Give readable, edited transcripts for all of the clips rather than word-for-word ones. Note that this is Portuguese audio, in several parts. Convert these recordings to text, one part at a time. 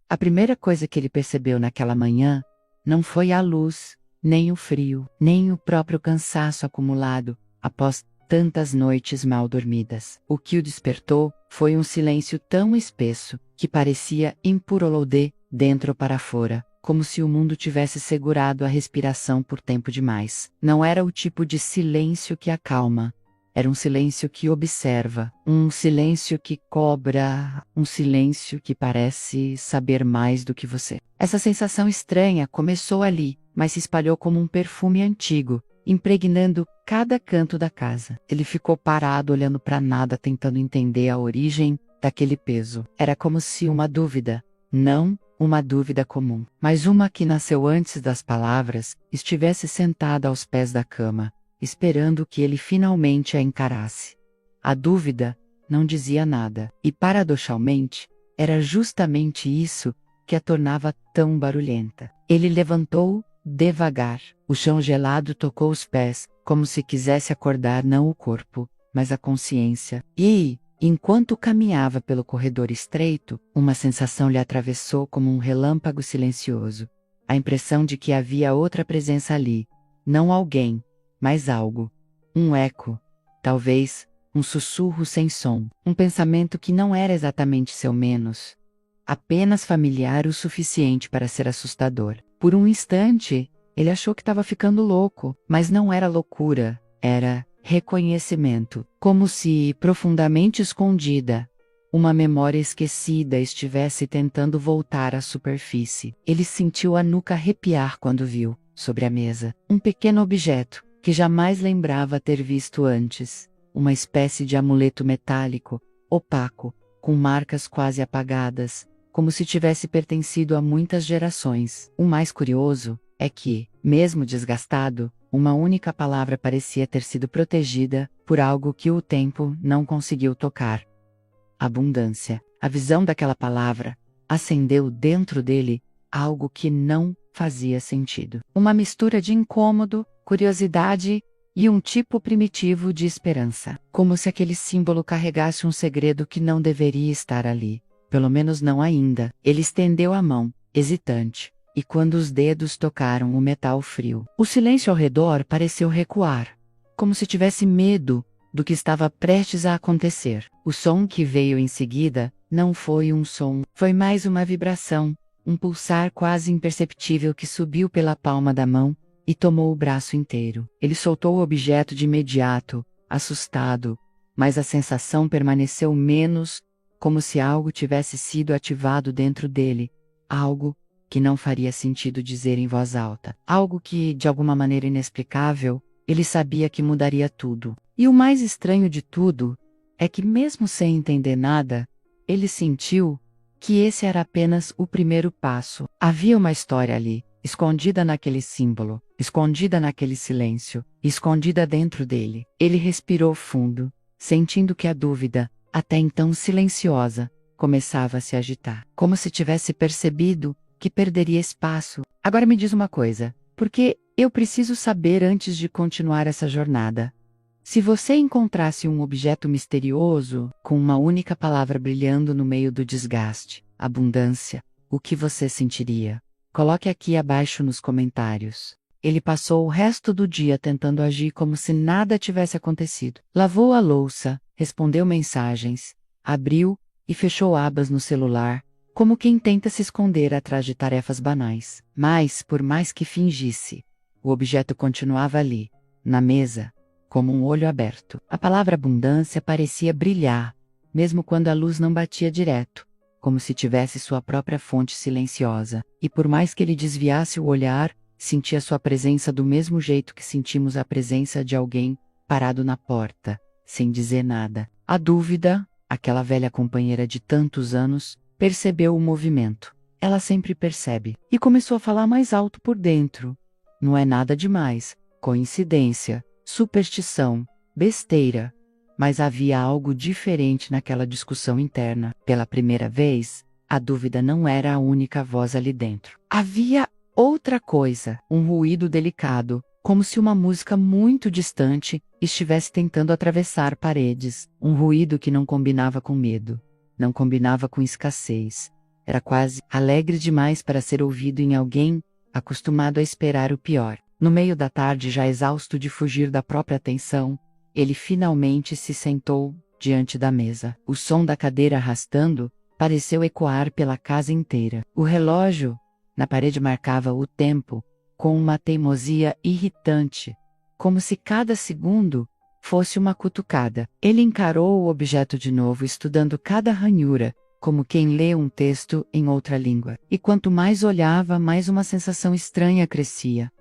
A primeira coisa que ele percebeu naquela manhã não foi a luz, nem o frio, nem o próprio cansaço acumulado após tantas noites mal dormidas. O que o despertou foi um silêncio tão espesso que parecia impuro de dentro para fora, como se o mundo tivesse segurado a respiração por tempo demais. Não era o tipo de silêncio que acalma. Era um silêncio que observa, um silêncio que cobra, um silêncio que parece saber mais do que você. Essa sensação estranha começou ali, mas se espalhou como um perfume antigo, impregnando cada canto da casa. Ele ficou parado olhando para nada, tentando entender a origem daquele peso. Era como se uma dúvida, não uma dúvida comum, mas uma que nasceu antes das palavras, estivesse sentada aos pés da cama, esperando que ele finalmente a encarasse. A dúvida não dizia nada, e paradoxalmente, era justamente isso que a tornava tão barulhenta. Ele levantou devagar. O chão gelado tocou os pés, como se quisesse acordar não o corpo, mas a consciência. E, enquanto caminhava pelo corredor estreito, uma sensação lhe atravessou como um relâmpago silencioso. A impressão de que havia outra presença ali. Não alguém, mas algo. Um eco. Talvez, um sussurro sem som. Um pensamento que não era exatamente seu menos. Apenas familiar o suficiente para ser assustador. Por um instante, ele achou que estava ficando louco, mas não era loucura, era reconhecimento, como se, profundamente escondida, uma memória esquecida estivesse tentando voltar à superfície. Ele sentiu a nuca arrepiar quando viu, sobre a mesa, um pequeno objeto, que jamais lembrava ter visto antes, uma espécie de amuleto metálico, opaco, com marcas quase apagadas, como se tivesse pertencido a muitas gerações. O mais curioso é que, mesmo desgastado, uma única palavra parecia ter sido protegida por algo que o tempo não conseguiu tocar. Abundância. A visão daquela palavra acendeu dentro dele algo que não fazia sentido. Uma mistura de incômodo, curiosidade e um tipo primitivo de esperança. Como se aquele símbolo carregasse um segredo que não deveria estar ali. Pelo menos não ainda. Ele estendeu a mão, hesitante, e quando os dedos tocaram o metal frio, o silêncio ao redor pareceu recuar, como se tivesse medo do que estava prestes a acontecer. O som que veio em seguida não foi um som, foi mais uma vibração, um pulsar quase imperceptível que subiu pela palma da mão e tomou o braço inteiro. Ele soltou o objeto de imediato, assustado, mas a sensação permaneceu menos, como se algo tivesse sido ativado dentro dele, algo que não faria sentido dizer em voz alta, algo que, de alguma maneira inexplicável, ele sabia que mudaria tudo. E o mais estranho de tudo é que, mesmo sem entender nada, ele sentiu que esse era apenas o primeiro passo. Havia uma história ali, escondida naquele símbolo, escondida naquele silêncio, escondida dentro dele. Ele respirou fundo, sentindo que a dúvida, até então silenciosa, começava a se agitar, como se tivesse percebido que perderia espaço. Agora me diz uma coisa, porque eu preciso saber antes de continuar essa jornada. Se você encontrasse um objeto misterioso, com uma única palavra brilhando no meio do desgaste, abundância, o que você sentiria? Coloque aqui abaixo nos comentários. Ele passou o resto do dia tentando agir como se nada tivesse acontecido. Lavou a louça, respondeu mensagens, abriu e fechou abas no celular, como quem tenta se esconder atrás de tarefas banais. Mas, por mais que fingisse, o objeto continuava ali, na mesa, como um olho aberto. A palavra abundância parecia brilhar, mesmo quando a luz não batia direto, como se tivesse sua própria fonte silenciosa. E por mais que ele desviasse o olhar, sentia sua presença do mesmo jeito que sentimos a presença de alguém parado na porta, sem dizer nada. A dúvida, aquela velha companheira de tantos anos, percebeu o movimento. Ela sempre percebe. E começou a falar mais alto por dentro. Não é nada demais, coincidência, superstição, besteira. Mas havia algo diferente naquela discussão interna. Pela primeira vez, a dúvida não era a única voz ali dentro. Havia outra coisa, um ruído delicado, como se uma música muito distante estivesse tentando atravessar paredes. Um ruído que não combinava com medo, não combinava com escassez. Era quase alegre demais para ser ouvido em alguém acostumado a esperar o pior. No meio da tarde, já exausto de fugir da própria atenção, ele finalmente se sentou diante da mesa. O som da cadeira arrastando pareceu ecoar pela casa inteira. O relógio na parede marcava o tempo com uma teimosia irritante, como se cada segundo fosse uma cutucada. Ele encarou o objeto de novo, estudando cada ranhura, como quem lê um texto em outra língua. E quanto mais olhava, mais uma sensação estranha crescia.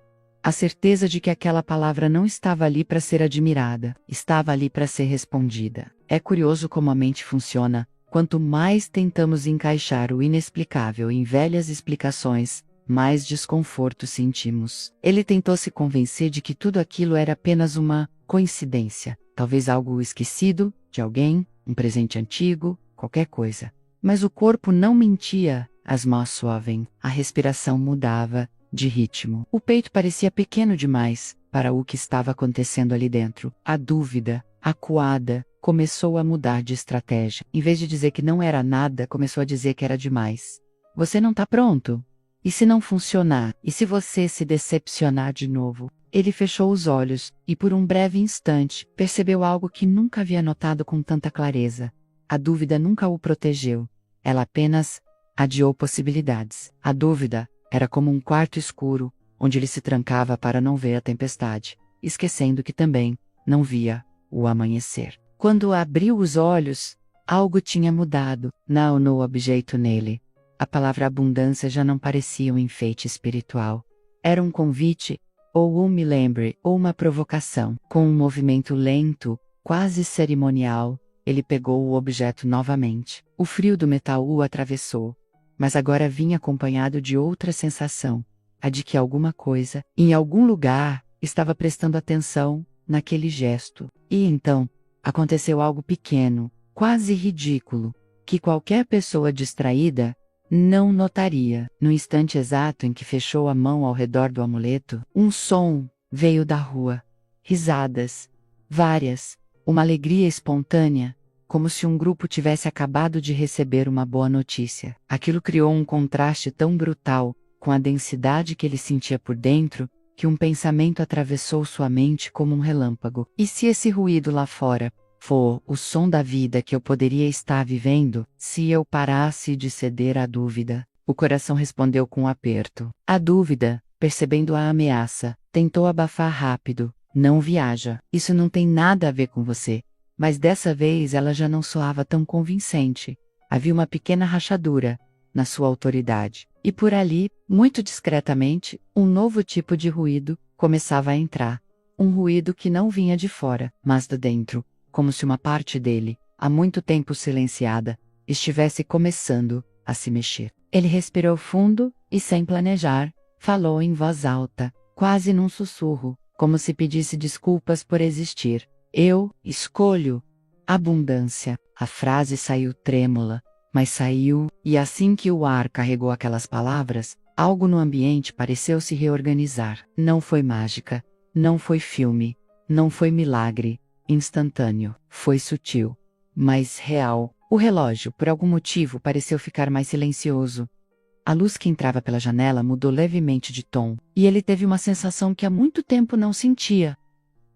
A certeza de que aquela palavra não estava ali para ser admirada, estava ali para ser respondida. É curioso como a mente funciona. Quanto mais tentamos encaixar o inexplicável em velhas explicações, mais desconforto sentimos. Ele tentou se convencer de que tudo aquilo era apenas uma coincidência, talvez algo esquecido de alguém, um presente antigo, qualquer coisa. Mas o corpo não mentia, as mãos suavem, a respiração mudava de ritmo. O peito parecia pequeno demais para o que estava acontecendo ali dentro. A dúvida, acuada, começou a mudar de estratégia. Em vez de dizer que não era nada, começou a dizer que era demais. Você não está pronto? E se não funcionar? E se você se decepcionar de novo? Ele fechou os olhos e, por um breve instante, percebeu algo que nunca havia notado com tanta clareza. A dúvida nunca o protegeu. Ela apenas adiou possibilidades. A dúvida era como um quarto escuro, onde ele se trancava para não ver a tempestade, esquecendo que também não via o amanhecer. Quando abriu os olhos, algo tinha mudado. Não no objeto nele. A palavra abundância já não parecia um enfeite espiritual. Era um convite, ou um me lembre, ou uma provocação. Com um movimento lento, quase cerimonial, ele pegou o objeto novamente. O frio do metal o atravessou, mas agora vinha acompanhado de outra sensação, a de que alguma coisa, em algum lugar, estava prestando atenção naquele gesto. E então, aconteceu algo pequeno, quase ridículo, que qualquer pessoa distraída não notaria. No instante exato em que fechou a mão ao redor do amuleto, um som veio da rua. Risadas. Várias. Uma alegria espontânea, como se um grupo tivesse acabado de receber uma boa notícia. Aquilo criou um contraste tão brutal com a densidade que ele sentia por dentro, que um pensamento atravessou sua mente como um relâmpago. E se esse ruído lá fora for o som da vida que eu poderia estar vivendo, se eu parasse de ceder à dúvida? O coração respondeu com um aperto. A dúvida, percebendo a ameaça, tentou abafar rápido. Não viaja. Isso não tem nada a ver com você. Mas dessa vez ela já não soava tão convincente. Havia uma pequena rachadura na sua autoridade. E por ali, muito discretamente, um novo tipo de ruído começava a entrar. Um ruído que não vinha de fora, mas de dentro, como se uma parte dele, há muito tempo silenciada, estivesse começando a se mexer. Ele respirou fundo e, sem planejar, falou em voz alta, quase num sussurro, como se pedisse desculpas por existir. Eu escolho abundância. A frase saiu trêmula, mas saiu, e assim que o ar carregou aquelas palavras, algo no ambiente pareceu se reorganizar. Não foi mágica, não foi filme, não foi milagre instantâneo. Foi sutil, mas real. O relógio, por algum motivo, pareceu ficar mais silencioso. A luz que entrava pela janela mudou levemente de tom, e ele teve uma sensação que há muito tempo não sentia.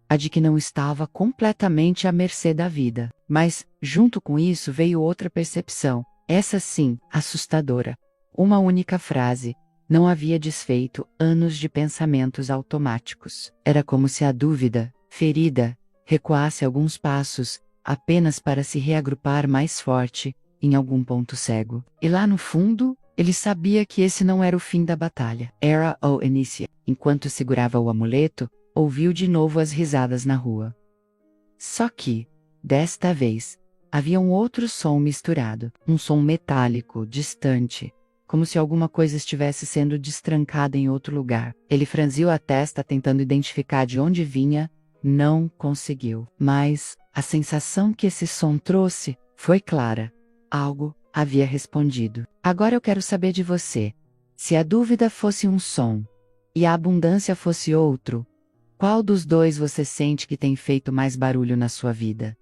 A de que não estava completamente à mercê da vida. Mas, junto com isso veio outra percepção, essa sim, assustadora. Uma única frase não havia desfeito anos de pensamentos automáticos. Era como se a dúvida, ferida, recuasse alguns passos, apenas para se reagrupar mais forte, em algum ponto cego. E lá no fundo, ele sabia que esse não era o fim da batalha. Era o início. Enquanto segurava o amuleto, ouviu de novo as risadas na rua. Só que, desta vez, havia um outro som misturado, um som metálico, distante, como se alguma coisa estivesse sendo destrancada em outro lugar. Ele franziu a testa tentando identificar de onde vinha, não conseguiu. Mas a sensação que esse som trouxe foi clara. Algo havia respondido. Agora eu quero saber de você. Se a dúvida fosse um som, e a abundância fosse outro, qual dos dois você sente que tem feito mais barulho na sua vida?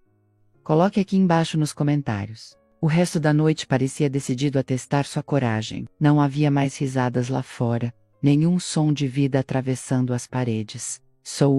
Coloque aqui embaixo nos comentários. O resto da noite parecia decidido a testar sua coragem. Não havia mais risadas lá fora, nenhum som de vida atravessando as paredes. Só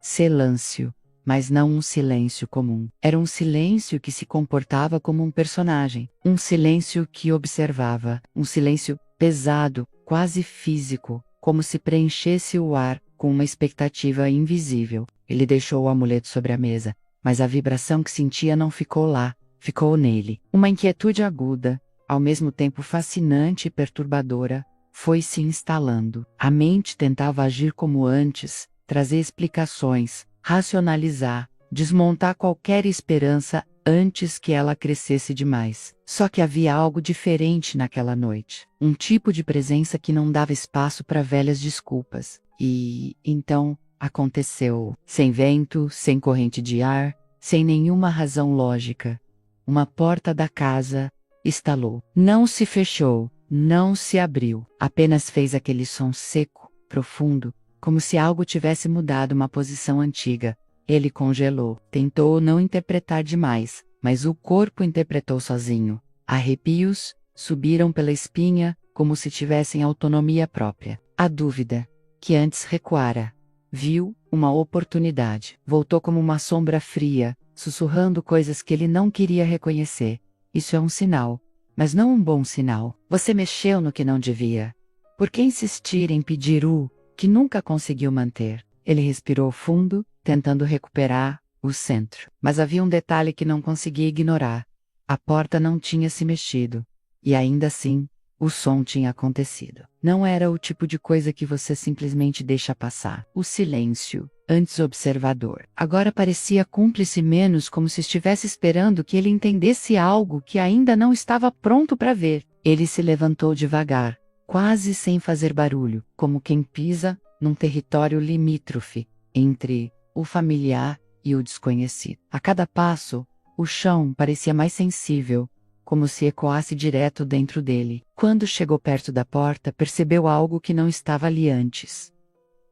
silêncio, mas não um silêncio comum. Era um silêncio que se comportava como um personagem, um silêncio que observava, um silêncio pesado, quase físico, como se preenchesse o ar com uma expectativa invisível. Ele deixou o amuleto sobre a mesa, mas a vibração que sentia não ficou lá, ficou nele. Uma inquietude aguda, ao mesmo tempo fascinante e perturbadora, foi se instalando. A mente tentava agir como antes, trazer explicações, racionalizar, desmontar qualquer esperança antes que ela crescesse demais. Só que havia algo diferente naquela noite. Um tipo de presença que não dava espaço para velhas desculpas. E, então, aconteceu. Sem vento, sem corrente de ar, sem nenhuma razão lógica. Uma porta da casa estalou. Não se fechou, não se abriu. Apenas fez aquele som seco, profundo, como se algo tivesse mudado uma posição antiga. Ele congelou. Tentou não interpretar demais, mas o corpo interpretou sozinho. Arrepios subiram pela espinha, como se tivessem autonomia própria. A dúvida, que antes recuara, viu uma oportunidade. Voltou como uma sombra fria, sussurrando coisas que ele não queria reconhecer. Isso é um sinal, mas não um bom sinal. Você mexeu no que não devia. Por que insistir em pedir o que nunca conseguiu manter? Ele respirou fundo, tentando recuperar o centro. Mas havia um detalhe que não conseguia ignorar. A porta não tinha se mexido. E ainda assim, o som tinha acontecido. Não era o tipo de coisa que você simplesmente deixa passar. O silêncio, antes observador, agora parecia cúmplice, menos como se estivesse esperando que ele entendesse algo que ainda não estava pronto para ver. Ele se levantou devagar, quase sem fazer barulho, como quem pisa num território limítrofe entre o familiar e o desconhecido. A cada passo, o chão parecia mais sensível, como se ecoasse direto dentro dele. Quando chegou perto da porta, percebeu algo que não estava ali antes.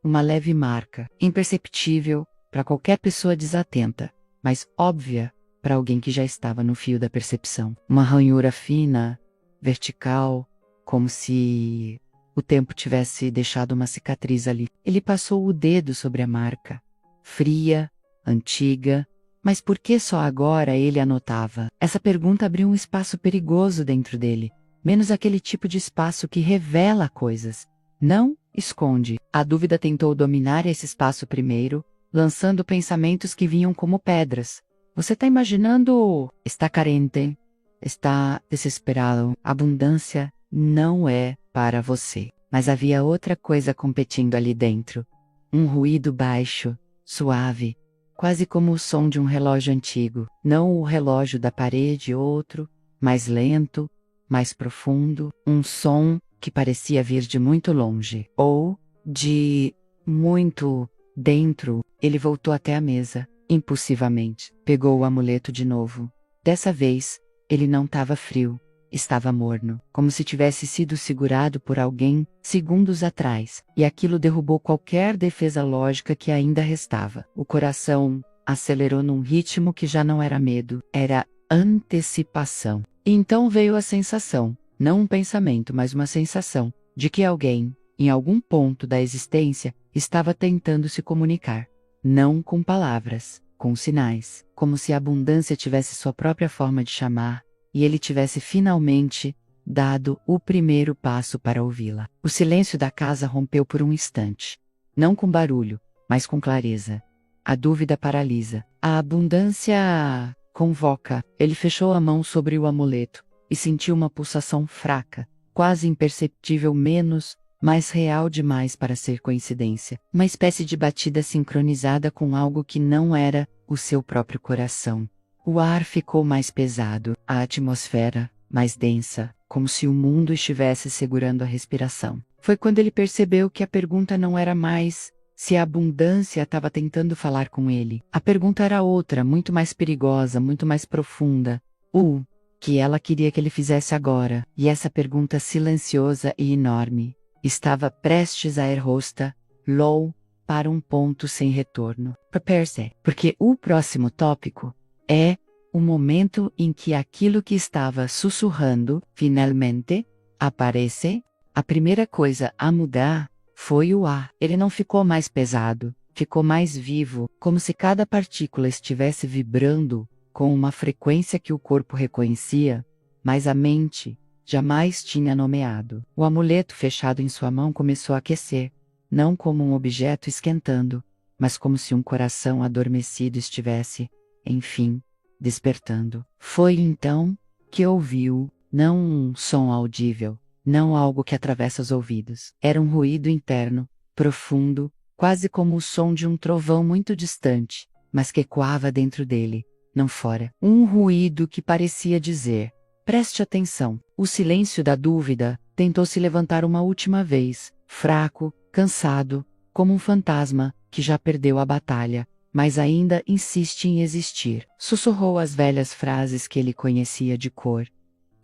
Uma leve marca, imperceptível para qualquer pessoa desatenta, mas óbvia para alguém que já estava no fio da percepção. Uma ranhura fina, vertical, como se o tempo tivesse deixado uma cicatriz ali. Ele passou o dedo sobre a marca. Fria, antiga, mas por que só agora ele a notava? Essa pergunta abriu um espaço perigoso dentro dele, menos aquele tipo de espaço que revela coisas. Não esconde. A dúvida tentou dominar esse espaço primeiro, lançando pensamentos que vinham como pedras. Você está imaginando? Está carente? Está desesperado? Abundância não é para você. Mas havia outra coisa competindo ali dentro. Um ruído baixo, suave, quase como o som de um relógio antigo. Não o relógio da parede, outro, mais lento, mais profundo. Um som que parecia vir de muito longe, ou de muito dentro. Ele voltou até a mesa, impulsivamente. Pegou o amuleto de novo. Dessa vez, ele não estava frio. Estava morno, como se tivesse sido segurado por alguém segundos atrás, e aquilo derrubou qualquer defesa lógica que ainda restava. O coração acelerou num ritmo que já não era medo, era antecipação. E então veio a sensação, não um pensamento, mas uma sensação, de que alguém, em algum ponto da existência, estava tentando se comunicar. Não com palavras, com sinais, como se a abundância tivesse sua própria forma de chamar, e ele tivesse finalmente dado o primeiro passo para ouvi-la. O silêncio da casa rompeu por um instante. Não com barulho, mas com clareza. A dúvida paralisa. A abundância convoca. Ele fechou a mão sobre o amuleto e sentiu uma pulsação fraca, quase imperceptível, menos, mas real demais para ser coincidência. Uma espécie de batida sincronizada com algo que não era o seu próprio coração. O ar ficou mais pesado, a atmosfera mais densa, como se o mundo estivesse segurando a respiração. Foi quando ele percebeu que a pergunta não era mais se a abundância estava tentando falar com ele. A pergunta era outra, muito mais perigosa, muito mais profunda. O que ela queria que ele fizesse agora? E essa pergunta silenciosa e enorme estava prestes a errosta, low, para um ponto sem retorno. Prepare-se, porque o próximo tópico é o momento em que aquilo que estava sussurrando, finalmente, aparece, a primeira coisa a mudar foi o ar. Ele não ficou mais pesado, ficou mais vivo, como se cada partícula estivesse vibrando com uma frequência que o corpo reconhecia, mas a mente jamais tinha nomeado. O amuleto fechado em sua mão começou a aquecer, não como um objeto esquentando, mas como se um coração adormecido estivesse, enfim, despertando. Foi então que ouviu, não um som audível, não algo que atravessa os ouvidos. Era um ruído interno, profundo, quase como o som de um trovão muito distante, mas que ecoava dentro dele, não fora. Um ruído que parecia dizer: preste atenção. O silêncio da dúvida tentou se levantar uma última vez, fraco, cansado, como um fantasma que já perdeu a batalha, mas ainda insiste em existir. Sussurrou as velhas frases que ele conhecia de cor.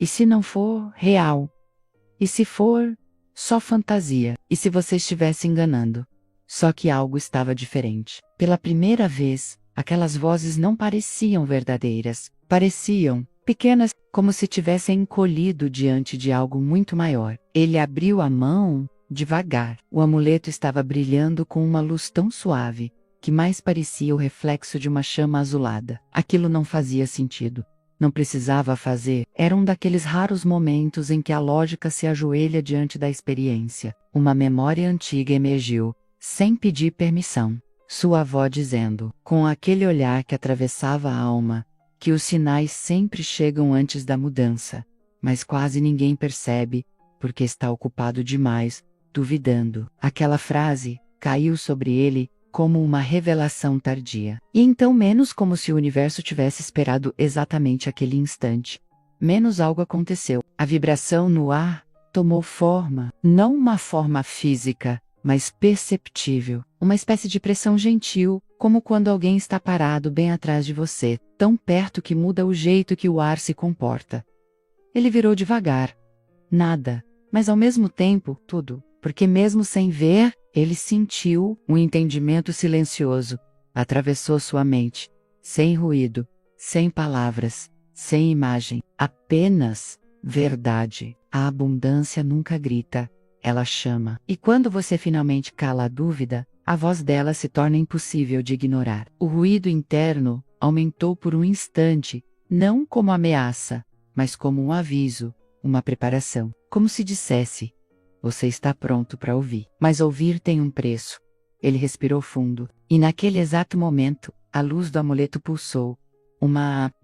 E se não for real? E se for só fantasia? E se você estivesse enganando? Só que algo estava diferente. Pela primeira vez, aquelas vozes não pareciam verdadeiras. Pareciam pequenas, como se tivessem encolhido diante de algo muito maior. Ele abriu a mão devagar. O amuleto estava brilhando com uma luz tão suave, que mais parecia o reflexo de uma chama azulada. Aquilo não fazia sentido. Não precisava fazer, era um daqueles raros momentos em que a lógica se ajoelha diante da experiência. Uma memória antiga emergiu, sem pedir permissão. Sua avó dizendo, com aquele olhar que atravessava a alma, que os sinais sempre chegam antes da mudança, mas quase ninguém percebe, porque está ocupado demais, duvidando. Aquela frase caiu sobre ele como uma revelação tardia. E então menos como se o universo tivesse esperado exatamente aquele instante. Menos algo aconteceu. A vibração no ar tomou forma, não uma forma física, mas perceptível. Uma espécie de pressão gentil, como quando alguém está parado bem atrás de você, tão perto que muda o jeito que o ar se comporta. Ele virou devagar. Nada, mas ao mesmo tempo, tudo. Porque mesmo sem ver, ele sentiu um entendimento silencioso. Atravessou sua mente. Sem ruído, sem palavras, sem imagem. Apenas verdade. A abundância nunca grita. Ela chama. E quando você finalmente cala a dúvida, a voz dela se torna impossível de ignorar. O ruído interno aumentou por um instante, não como ameaça, mas como um aviso, uma preparação. Como se dissesse: você está pronto para ouvir. Mas ouvir tem um preço. Ele respirou fundo, e naquele exato momento, a luz do amuleto pulsou.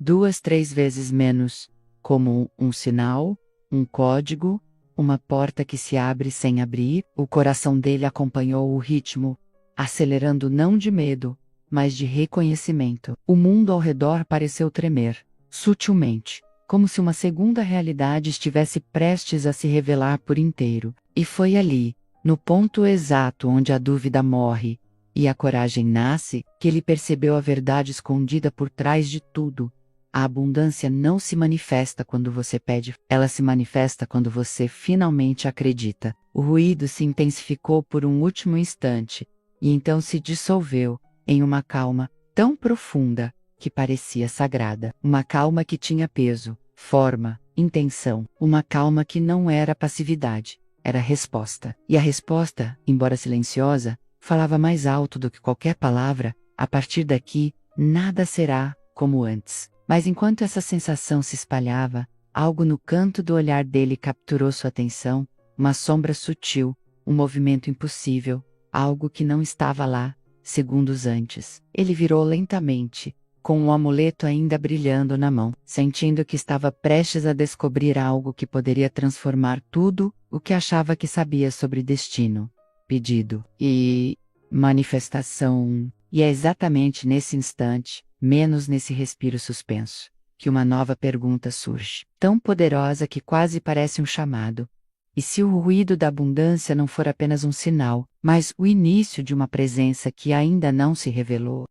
2, 3 vezes menos, como um sinal, um código, uma porta que se abre sem abrir. O coração dele acompanhou o ritmo, acelerando não de medo, mas de reconhecimento. O mundo ao redor pareceu tremer, sutilmente, como se uma segunda realidade estivesse prestes a se revelar por inteiro. E foi ali, no ponto exato onde a dúvida morre e a coragem nasce, que ele percebeu a verdade escondida por trás de tudo. A abundância não se manifesta quando você pede, ela se manifesta quando você finalmente acredita. O ruído se intensificou por um último instante, e então se dissolveu em uma calma tão profunda que parecia sagrada. Uma calma que tinha peso, forma, intenção. Uma calma que não era passividade, era resposta. E a resposta, embora silenciosa, falava mais alto do que qualquer palavra: a partir daqui, nada será como antes. Mas enquanto essa sensação se espalhava, algo no canto do olhar dele capturou sua atenção, uma sombra sutil, um movimento impossível, algo que não estava lá, segundos antes. Ele virou lentamente, com o amuleto ainda brilhando na mão, sentindo que estava prestes a descobrir algo que poderia transformar tudo o que achava que sabia sobre destino, pedido e manifestação. E é exatamente nesse instante, menos nesse respiro suspenso, que uma nova pergunta surge, tão poderosa que quase parece um chamado. E se o ruído da abundância não for apenas um sinal, mas o início de uma presença que ainda não se revelou?